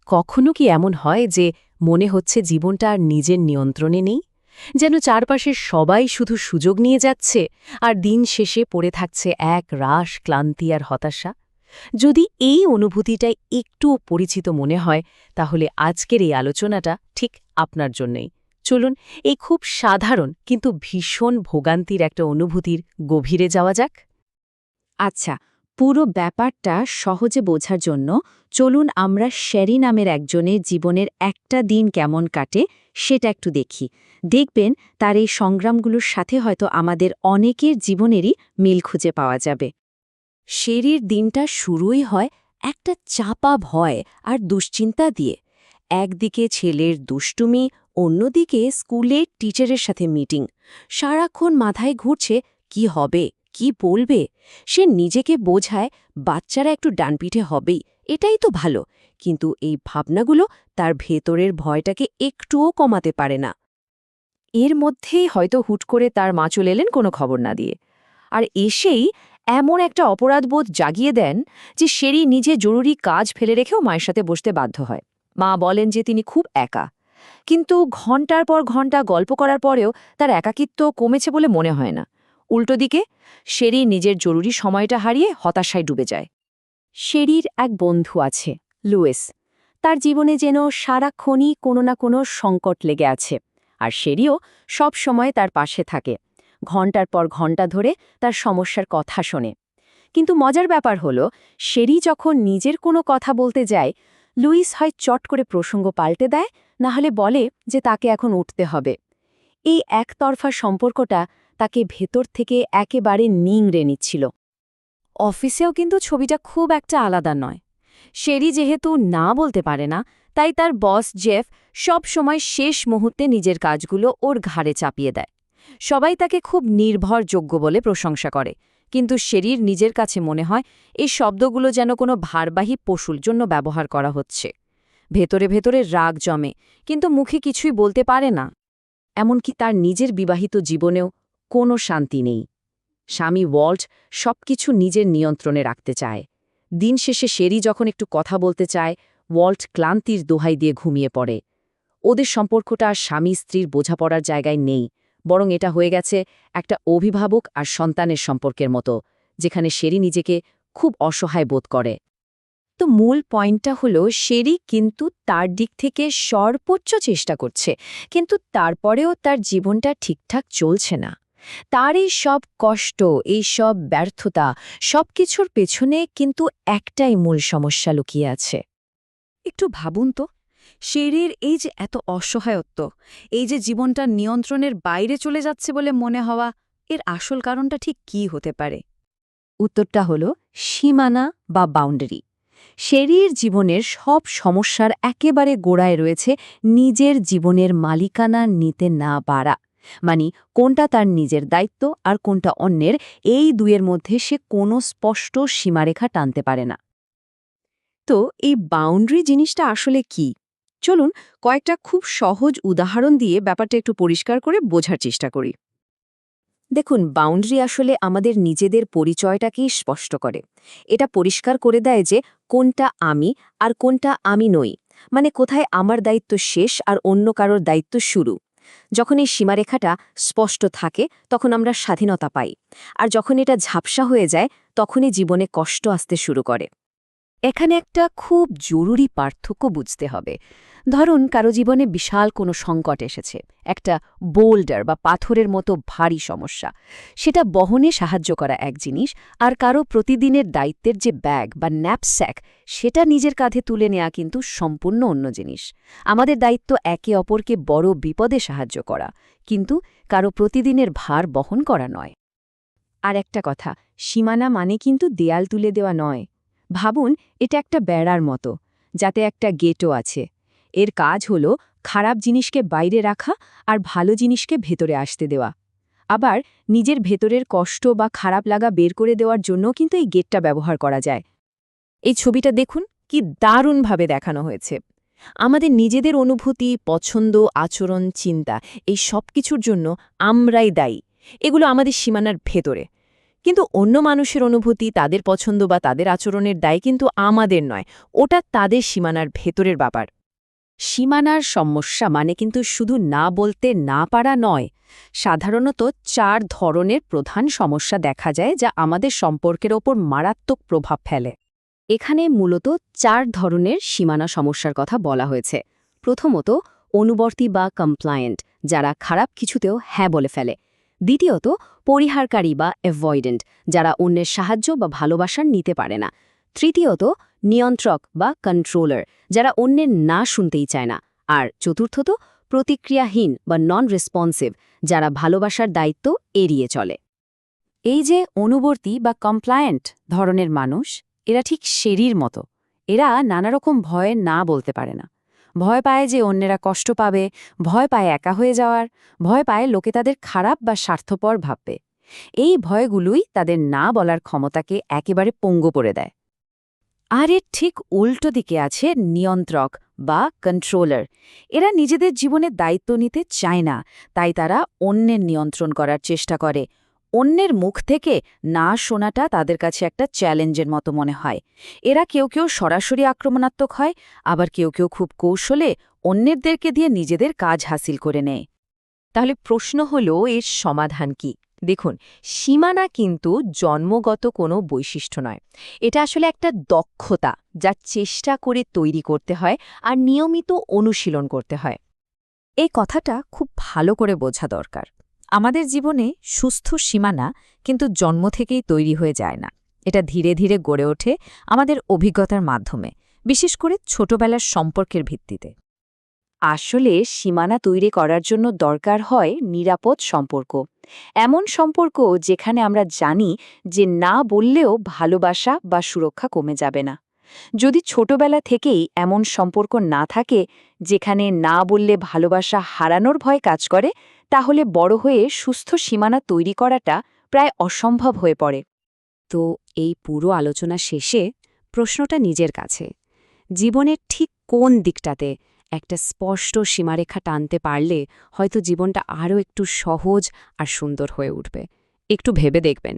কখনো কি এমন হয় যে মনে হচ্ছে জীবনটা আর নিজের নিয়ন্ত্রণে নেই, যেন চারপাশের সবাই শুধু সুযোগ নিয়ে যাচ্ছে আর দিন শেষে পড়ে থাকছে এক রাশ ক্লান্তি আর হতাশা? যদি এই অনুভূতিটাই একটুও পরিচিত মনে হয়, তাহলে আজকের এই আলোচনাটা ঠিক আপনার জন্যই। চলুন এই খুব সাধারণ কিন্তু ভীষণ ভোগান্তির একটা অনুভূতির গভীরে যাওয়া যাক। আচ্ছা, পুরো ব্যাপারটা সহজে বোঝার জন্য চলুন আমরা শেরি নামের একজনের জীবনের একটা দিন কেমন কাটে সেটা একটু দেখি। দেখবেন তার এই সংগ্রামগুলোর সাথে হয়তো আমাদের অনেকের জীবনেরই মিল খুঁজে পাওয়া যাবে। শেরির দিনটা শুরুই হয় একটা চাপা ভয় আর দুশ্চিন্তা দিয়ে। একদিকে ছেলের দুষ্টুমি, অন্যদিকে স্কুলের টিচারের সাথে মিটিং। সারাক্ষণ মাথায় ঘুরছে কি হবে, কি বলবে। সে নিজেকে বোঝায় বাচ্চারা একটু ডানপিঠে হবেই, এটাই তো ভালো। কিন্তু এই ভাবনাগুলো তার ভেতরের ভয়টাকে একটুও কমাতে পারে না। এর মধ্যেই হয়তো হুট করে তার মা চলে এলেন কোনো খবর না দিয়ে, আর এসেই এমন একটা অপরাধবোধ জাগিয়ে দেন যে শেরি নিজে জরুরি কাজ ফেলে রেখেও মায়ের সাথে বসতে বাধ্য হয়। মা বলেন যে তিনি খুব একা, কিন্তু ঘন্টার পর ঘন্টা গল্প করার পরেও তার একাকিত্ব কমেছে বলে মনে হয় না। উল্টো দিকে শেরি নিজের জরুরি সময়টা হারিয়ে হতাশায় ডুবে যায়। শেরির এক বন্ধু আছে, লুইস। তার জীবনে যেন সারাক্ষণই কোনো না কোনো সংকট লেগে আছে, আর শেরিও সব সময় তার পাশে থাকে, ঘন্টার পর ঘন্টা ধরে তার সমস্যার কথা শোনে। কিন্তু মজার ব্যাপার হলো, শেরি যখন নিজের কোনো কথা বলতে যায়, লুইস হয় চট করে প্রসঙ্গ পাল্টে দেয়, না হলে বলে যে তাকে এখন উঠতে হবে। এই একতরফা সম্পর্কটা তাকে ভেতর থেকে একেবারে নিংড়ে নিচ্ছিল। অফিসেও কিন্তু ছবিটা খুব একটা আলাদা নয়। শেরি যেহেতু না বলতে পারে না, তাই তার বস জেফ সব সময় শেষ মুহূর্তে নিজের কাজগুলো ওর ঘাড়ে চাপিয়ে দেয়। সবাই তাকে খুব নির্ভরযোগ্য বলে প্রশংসা করে, কিন্তু শেরির নিজের কাছে মনে হয় এই শব্দগুলো যেন কোনো ভারবাহী পশুর জন্য ব্যবহার করা হচ্ছে। ভেতরে ভেতরে রাগ জমে, কিন্তু মুখে কিছুই বলতে পারে না। এমনকি তার নিজের বিবাহিত জীবনেও কোনো শান্তি নেই। স্বামী ওয়াল্ট সবকিছু নিজের নিয়ন্ত্রণে রাখতে চায়। দিন শেষে শেরি যখন একটু কথা বলতে চায়, ওয়াল্ট ক্লান্তির দোহাই দিয়ে ঘুমিয়ে পড়ে। ওদের সম্পর্কটা আর স্বামী স্ত্রীর বোঝাপড়ার জায়গায় নেই, বরং এটা হয়ে গেছে একটা অভিভাবক আর সন্তানের সম্পর্কের মতো, যেখানে শেরি নিজেকে খুব অসহায় বোধ করে। তো মূল পয়েন্টটা হলো, শেরি কিন্তু তার দিক থেকে সর্বোচ্চ চেষ্টা করছে, কিন্তু তারপরেও তার জীবনটা ঠিকঠাক চলছে না। তার এই সব কষ্ট, এই সব ব্যর্থতা, সবকিছুর পেছনে কিন্তু একটাই মূল সমস্যা লুকিয়ে আছে। একটু ভাবুন তো, শেরির এই যে এত অসহায়ত্ব, এই যে জীবনটা নিয়ন্ত্রণের বাইরে চলে যাচ্ছে বলে মনে হওয়া, এর আসল কারণটা ঠিক কী হতে পারে? উত্তরটা হলো সীমানা বা বাউন্ডারি। শেরির জীবনের সব সমস্যার একেবারে গোড়ায় রয়েছে নিজের জীবনের মালিকানা নিতে না পারা। মানে কোনটা তার নিজের দায়িত্ব আর কোনটা অন্যের, এই দুয়ের মধ্যে সে কোনো স্পষ্ট সীমারেখা টানতে পারে না। তো এই বাউন্ডারি জিনিসটা আসলে কি? চলুন কয়েকটা খুব সহজ উদাহরণ দিয়ে ব্যাপারটা একটু পরিষ্কার করে বোঝার চেষ্টা করি। দেখুন, বাউন্ডারি আসলে আমাদের নিজেদের পরিচয়টাকেই স্পষ্ট করে। এটা পরিষ্কার করে দেয় যে কোনটা আমি আর কোনটা আমি নই, মানে কোথায় আমার দায়িত্ব শেষ আর অন্য কারোর দায়িত্ব শুরু। যখন এই সীমারেখাটা স্পষ্ট থাকে, তখন আমরা স্বাধীনতা পাই। আর যখন এটা ঝাপসা হয়ে যায়, তখনই জীবনে কষ্ট আসতে শুরু করে। এখানে একটা খুব জরুরি পার্থক্য বুঝতে হবে। ধরুন কারো জীবনে বিশাল কোনো সংকট এসেছে, একটা বোল্ডার বা পাথরের মতো ভারী সমস্যা। সেটা বহনে সাহায্য করা এক জিনিস, আর কারো প্রতিদিনের দায়িত্বের যে ব্যাগ বা ন্যাপস্যাক, সেটা নিজের কাঁধে তুলে নেওয়া কিন্তু সম্পূর্ণ অন্য জিনিস। আমাদের দায়িত্ব একে অপরকে বড় বিপদে সাহায্য করা, কিন্তু কারো প্রতিদিনের ভার বহন করা নয়। আর একটা কথা, সীমানা মানে কিন্তু দেয়াল তুলে দেওয়া নয়। ভাবুন, এটা একটা বেড়ার মতো, যাতে একটা গেটও আছে। এর কাজ হলো খারাপ জিনিসকে বাইরে রাখা আর ভালো জিনিসকে ভেতরে আসতে দেওয়া। আবার নিজের ভেতরের কষ্ট বা খারাপ লাগা বের করে দেওয়ার জন্য কিন্তু এই গেটটা ব্যবহার করা যায়। এই ছবিটা দেখুন, কি দারুণভাবে দেখানো হয়েছে। আমাদের নিজেদের অনুভূতি, পছন্দ, আচরণ, চিন্তা, এই সব কিছুর জন্য আমরাই দায়ী। এগুলো আমাদের সীমানার ভেতরে। কিন্তু অন্য মানুষের অনুভূতি, তাদের পছন্দ বা তাদের আচরণের দায় কিন্তু আমাদের নয়, ওটা তাদের সীমানার ভেতরের ব্যাপার। সীমানার সমস্যা মানে কিন্তু শুধু না বলতে না পারা নয়। সাধারণত 4 ধরনের প্রধান সমস্যা দেখা যায় যা আমাদের সম্পর্কের ওপর মারাত্মক প্রভাব ফেলে। এখানে মূলত 4 ধরনের সীমানা সমস্যার কথা বলা হয়েছে। প্রথমত, অনুবর্তী বা কমপ্লায়েন্ট, যারা খারাপ কিছুতেও হ্যাঁ বলে ফেলে। দ্বিতীয়ত, পরিহারকারী বা অ্যাভয়েডেন্ট, যারা অন্যের সাহায্য বা ভালোবাসার নিতে পারে না। তৃতীয়ত, নিয়ন্ত্রক বা কন্ট্রোলার, যারা অন্যের না শুনতেই চায় না। আর চতুর্থত, প্রতিক্রিয়াহীন বা নন রেসপন্সিভ, যারা ভালোবাসার দায়িত্ব এড়িয়ে চলে। এই যে অনুবর্তী বা কমপ্লায়েন্ট ধরনের মানুষ, এরা ঠিক শেরির মতো। এরা নানারকম ভয়ে না বলতে পারে না। ভয় পায় যে অন্যেরা কষ্ট পাবে, ভয় পায় একা হয়ে যাওয়ার, ভয় পায় লোকে তাদের খারাপ বা স্বার্থপর ভাববে। এই ভয়গুলোই তাদের না বলার ক্ষমতাকে একেবারে পঙ্গু করে দেয়। আর এর ঠিক উল্টো দিকে আছে নিয়ন্ত্রক বা কন্ট্রোলার। এরা নিজেদের জীবনের দায়িত্ব নিতে চায় না, তাই তারা অন্যের নিয়ন্ত্রণ করার চেষ্টা করে। অন্যের মুখ থেকে না শোনাটা তাদের কাছে একটা চ্যালেঞ্জের মতো মনে হয়। এরা কেউ কেউ সরাসরি আক্রমণাত্মক হয়, আবার কেউ কেউ খুব কৌশলে অন্যদেরকে দিয়ে নিজেদের কাজ হাসিল করে নেয়। তাহলে প্রশ্ন হলো, এর সমাধান কি? দেখুন, সীমানা কিন্তু জন্মগত কোনো বৈশিষ্ট্য নয়। এটা আসলে একটা দক্ষতা, যার চেষ্টা করে তৈরি করতে হয় আর নিয়মিত অনুশীলন করতে হয়। এই কথাটা খুব ভালো করে বোঝা দরকার। আমাদের জীবনে সুস্থ সীমানা কিন্তু জন্ম থেকেই তৈরি হয়ে যায় না। এটা ধীরে ধীরে গড়ে ওঠে আমাদের অভিজ্ঞতার মাধ্যমে, বিশেষ করে ছোটবেলার সম্পর্কের ভিত্তিতে। আসলে সীমানা তৈরি করার জন্য দরকার হয় নিরাপদ সম্পর্ক। এমন সম্পর্ক যেখানে আমরা জানি যে না বললেও ভালোবাসা বা সুরক্ষা কমে যাবে না। যদি ছোটবেলা থেকেই এমন সম্পর্ক না থাকে, যেখানে না বললে ভালোবাসা হারানোর ভয় কাজ করে, তাহলে বড় হয়ে সুস্থ সীমানা তৈরি করাটা প্রায় অসম্ভব হয়ে পড়ে। তো এই পুরো আলোচনা শেষে প্রশ্নটা নিজের কাছে: জীবনের ঠিক কোন দিকটাতে একটা স্পষ্ট সীমারেখা টানতে পারলে হয়তো জীবনটা আরও একটু সহজ আর সুন্দর হয়ে উঠবে? একটু ভেবে দেখবেন।